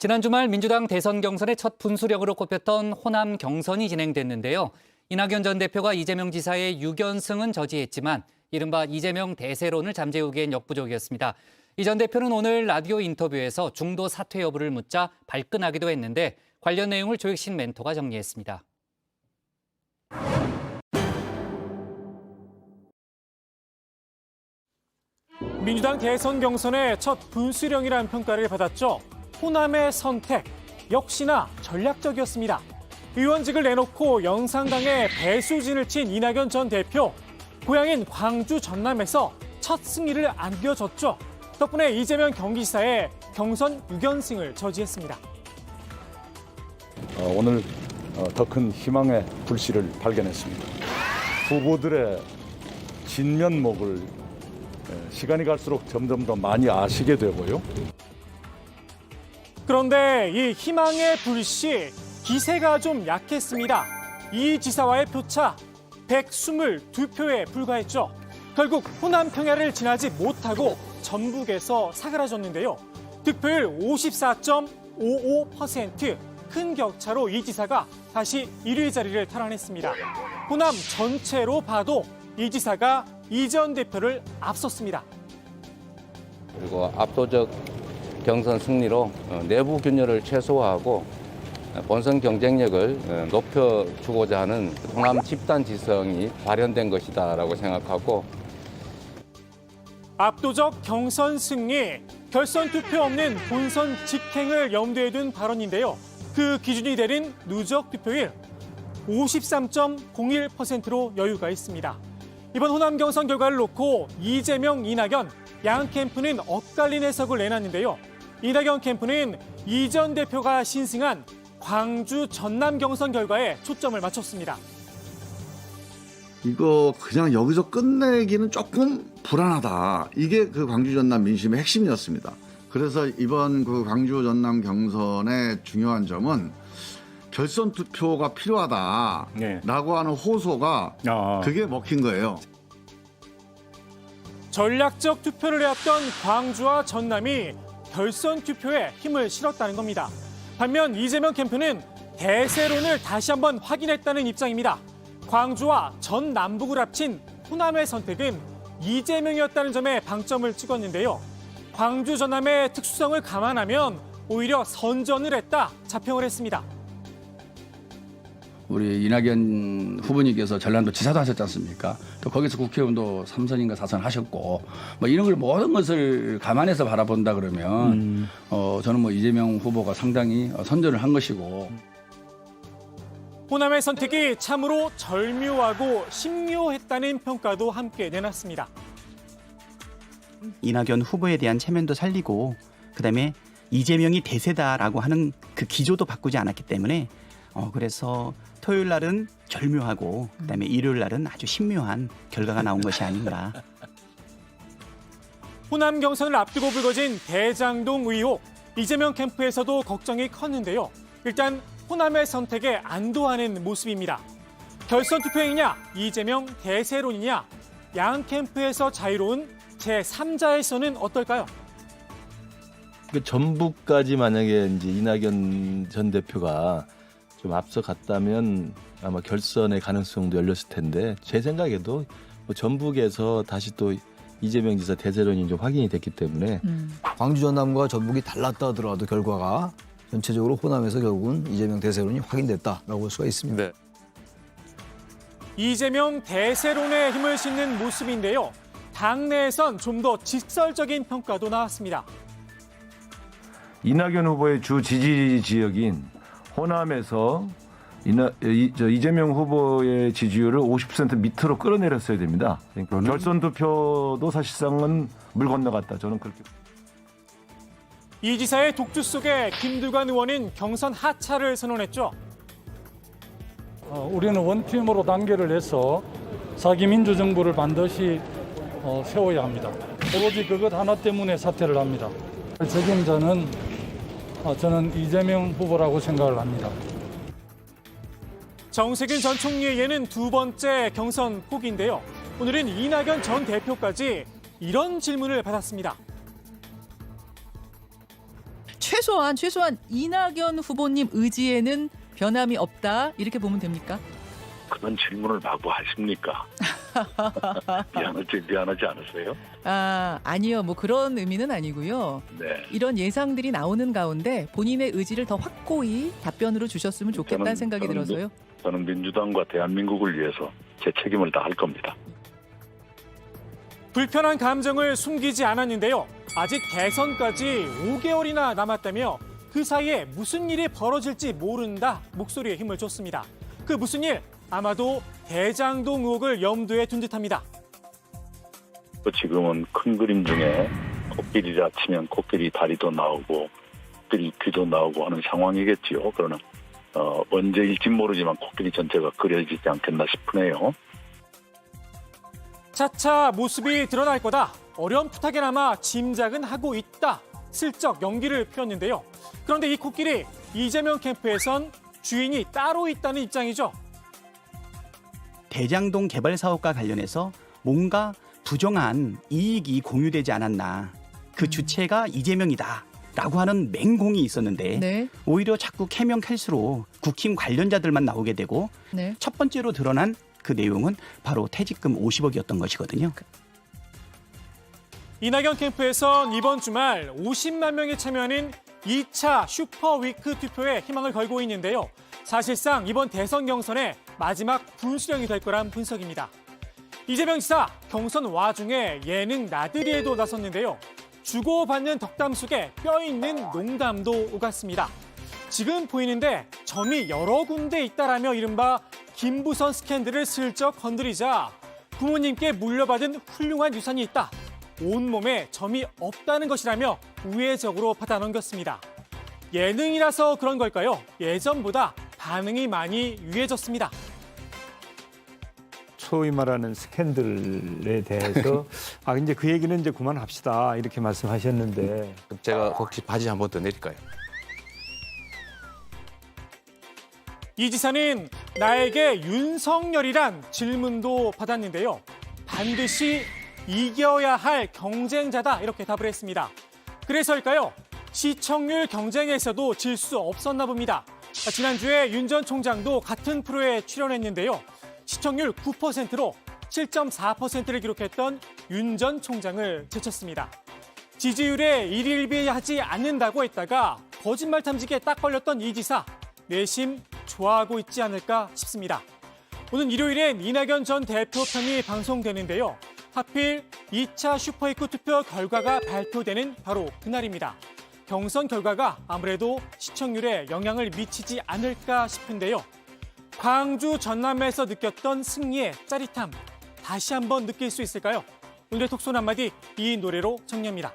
지난 주말 민주당 대선 경선의 첫 분수령으로 꼽혔던 호남 경선이 진행됐는데요. 이낙연 전 대표가 이재명 지사의 6연승은 저지했지만 이른바 이재명 대세론을 잠재우기엔 역부족이었습니다. 이 전 대표는 오늘 라디오 인터뷰에서 중도 사퇴 여부를 묻자 발끈하기도 했는데 관련 내용을 조익신 멘토가 정리했습니다. 민주당 대선 경선의 첫 분수령이라는 평가를 받았죠. 호남의 선택, 역시나 전략적이었습니다. 의원직을 내놓고 영산강에 배수진을 친 이낙연 전 대표. 고향인 광주 전남에서 첫 승리를 안겨줬죠. 덕분에 이재명 경기지사의 경선 6연승을 저지했습니다. 오늘 더 큰 희망의 불씨를 발견했습니다. 후보들의 진면목을 시간이 갈수록 점점 더 많이 아시게 되고요. 그런데 이 희망의 불씨, 기세가 좀 약했습니다. 이 지사와의 표차 122표에 불과했죠. 결국 호남 평야를 지나지 못하고 전북에서 사그라졌는데요. 득표율 54.55%, 큰 격차로 이 지사가 다시 1위 자리를 탈환했습니다. 호남 전체로 봐도 이 지사가 이 전 대표를 앞섰습니다. 그리고 압도적 경선 승리로 내부 균열을 최소화하고 본선 경쟁력을 높여주고자 하는 호남 집단 지성이 발현된 것이다라고 생각하고, 압도적 경선 승리, 결선 투표 없는 본선 직행을 염두에 둔 발언인데요. 그 기준이 되는 누적 투표율 53.01%로 여유가 있습니다. 이번 호남 경선 결과를 놓고 이재명, 이낙연 양 캠프는 엇갈린 해석을 내놨는데요. 이낙연 캠프는 이 전 대표가 신승한 광주 전남 경선 결과에 초점을 맞췄습니다. 이거 그냥 여기서 끝내기는 조금 불안하다. 이게 그 광주 전남 민심의 핵심이었습니다. 그래서 이번 그 광주 전남 경선의 중요한 점은 결선 투표가 필요하다라고 하는 호소가 그게 먹힌 거예요. 전략적 투표를 해왔던 광주와 전남이 결선 투표에 힘을 실었다는 겁니다. 반면 이재명 캠프는 대세론을 다시 한번 확인했다는 입장입니다. 광주와 전 남북을 합친 호남의 선택은 이재명이었다는 점에 방점을 찍었는데요. 광주 전남의 특수성을 감안하면 오히려 선전을 했다 자평을 했습니다. 우리 이낙연 후보님께서 전라도 지사도 하셨지 않습니까? 또 거기서 국회의원도 3선인가 4선 하셨고, 뭐 이런 걸 모든 것을 감안해서 바라본다 그러면 저는 뭐 이재명 후보가 상당히 선전을 한 것이고. 호남의 선택이 참으로 절묘하고 신묘했다는 평가도 함께 내놨습니다. 이낙연 후보에 대한 체면도 살리고, 그다음에 이재명이 대세다라고 하는 그 기조도 바꾸지 않았기 때문에 그래서 토요일 날은 절묘하고 그다음에 일요일 날은 아주 신묘한 결과가 나온 것이 아닌가. 호남 경선을 앞두고 불거진 대장동 의혹, 이재명 캠프에서도 걱정이 컸는데요. 일단 호남의 선택에 안도하는 모습입니다. 결선 투표이냐, 이재명 대세론이냐, 양 캠프에서 자유로운 제3자의 선은 어떨까요? 그 전북까지 만약에 이제 이낙연 전 대표가 좀 앞서갔다면 아마 결선의 가능성도 열렸을 텐데, 제 생각에도 뭐 전북에서 다시 또 이재명 지사 대세론이 좀 확인이 됐기 때문에 광주 전남과 전북이 달랐다 하더라도 결과가 전체적으로 호남에서 결국은 이재명 대세론이 확인됐다라고 볼 수가 있습니다. 네. 이재명 대세론에 힘을 싣는 모습인데요. 당내에선 좀 더 직설적인 평가도 나왔습니다. 이낙연 후보의 주 지지 지역인 호남에서 이재명 후보의 지지율을 50% 밑으로 끌어내렸어야 됩니다. 그러니까 결선 투표도 사실상은 물 건너갔다. 저는 그렇게. 이 지사의 독주 속에 김두관 의원은 경선 하차를 선언했죠. 우리는 원팀으로 단계를 해서 자기 민주정부를 반드시 세워야 합니다. 오로지 그것 하나 때문에 사퇴를 합니다. 책임자는 저는 이재명 후보라고 생각을 합니다. 정세균 전 총리의 예는 두 번째 경선 포기인데요. 오늘은 이낙연 전 대표까지 이런 질문을 받았습니다. 최 최소한 이낙연 후보님 의지에는 변함이 없다 이렇게 보면 됩니까? 그런 질문을 마구 하십니까? 미안하지 않으세요? 아니요. 뭐 그런 의미는 아니고요. 네. 이런 예상들이 나오는 가운데 본인의 의지를 더 확고히 답변으로 주셨으면 좋겠다는 생각이 들어서요. 저는 민주당과 대한민국을 위해서 제 책임을 다할 겁니다. 불편한 감정을 숨기지 않았는데요. 아직 대선까지 5개월이나 남았다며 그 사이에 무슨 일이 벌어질지 모른다 목소리에 힘을 줬습니다. 그 무슨 일? 아마도 대장동 의혹을 염두에 둔 듯합니다. 지금은 큰 그림 중에 코끼리라 치면 코끼리 다리도 나오고 코끼리 귀도 나오고 하는 상황이겠지요. 그러나 언제일지 모르지만 코끼리 전체가 그려지지 않겠나 싶으네요. 차차 모습이 드러날 거다. 어렴풋하게나마 짐작은 하고 있다. 슬쩍 용기를 피웠는데요. 그런데 이 코끼리 이재명 캠프에선 주인이 따로 있다는 입장이죠. 대장동 개발 사업과 관련해서 뭔가 부정한 이익이 공유되지 않았나. 그 주체가 이재명이다라고 하는 맹공이 있었는데 네. 오히려 자꾸 캐면 캘수록 국힘 관련자들만 나오게 되고 네. 첫 번째로 드러난 그 내용은 바로 퇴직금 50억이었던 것이거든요. 이낙연 캠프에선 이번 주말 50만 명이 참여하는 2차 슈퍼위크 투표에 희망을 걸고 있는데요. 사실상 이번 대선 경선의 마지막 분수령이 될 거란 분석입니다. 이재명 지사 경선 와중에 예능 나들이에도 나섰는데요. 주고받는 덕담 속에 뼈있는 농담도 오갔습니다. 지금 보이는데 점이 여러 군데 있다라며 이른바 김부선 스캔들을 슬쩍 건드리자 부모님께 물려받은 훌륭한 유산이 있다. 온몸에 점이 없다는 것이라며 우회적으로 받아넘겼습니다. 예능이라서 그런 걸까요? 예전보다 반응이 많이 유해졌습니다. 소위 말하는 스캔들에 대해서 이제 그 얘기는 이제 그만합시다 이렇게 말씀하셨는데 제가 혹시 바지 한 번 더 내릴까요? 이 지사는 나에게 윤석열이란 질문도 받았는데요. 반드시 이겨야 할 경쟁자다 이렇게 답을 했습니다. 그래서일까요? 시청률 경쟁에서도 질 수 없었나 봅니다. 지난주에 윤 전 총장도 같은 프로에 출연했는데요. 시청률 9%로 7.4%를 기록했던 윤 전 총장을 제쳤습니다. 지지율에 일일비하지 않는다고 했다가 거짓말 탐지기에 딱 걸렸던 이 지사 내심 좋아하고 있지 않을까 싶습니다. 오늘 일요일엔 이낙연 전 대표 편이 방송되는데요. 하필 2차 슈퍼위크 투표 결과가 발표되는 바로 그날입니다. 경선 결과가 아무래도 시청률에 영향을 미치지 않을까 싶은데요. 광주 전남에서 느꼈던 승리의 짜릿함 다시 한번 느낄 수 있을까요? 오늘의 톡손 한마디 이 노래로 정리합니다.